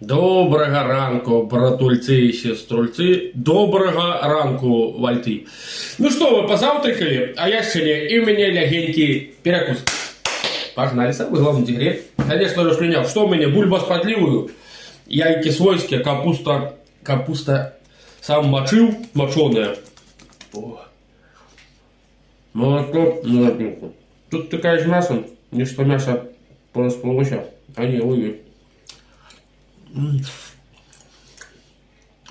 Доброго ранку, братульцы и сеструльцы. Доброго ранку, вальты. Ну что, вы позавтракали? А я еще не. И у меня легенький перекус. Погнали, самый главный дегрет. Конечно, расслинял. Что у меня? Бульба с подливою, яйки свойские, капуста сам мочил, моченая. Молоко, молотнюку. Тут такая же мясо, не что мясо порасплылося. А не, ой.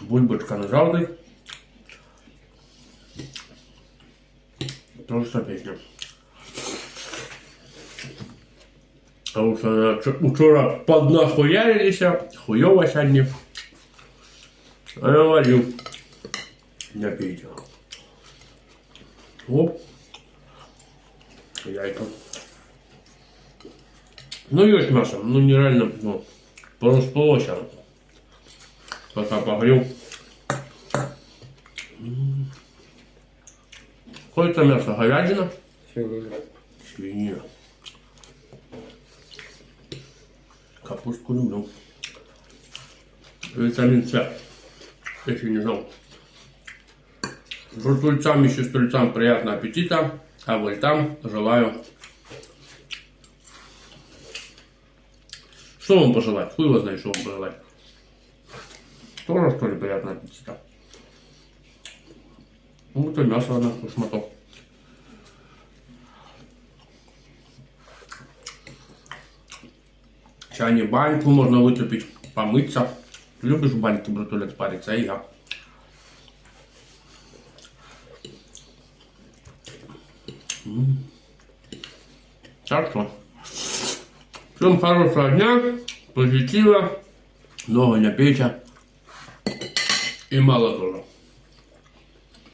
Бульбочка на жовтий. Просто пісня. Тому що вчора поднахуярилися, хуйово сьогодні. А я говорю, не пейте. Оп. Яйка. Ну есть мясо, ну нереально, ну, порасплылося. Пока погрел. Какое-то мясо, говядина? Свинина. Свинина. Капустку люблю. Витамин С. Если не знал. Братульцам и сеструльцам приятного аппетита. А вольтам желаю. Что вам пожелать? Хуй его знает, что вам пожелать. Тоже, что ли, приятного аппетита. Ну, это мясо, она, шматок. Чайни баньку можно вытопить, помыться. Ты любишь в баньке, братулец, париться, а я. Так что, всем хорошего дня, позитива, много не пейте и мало тоже.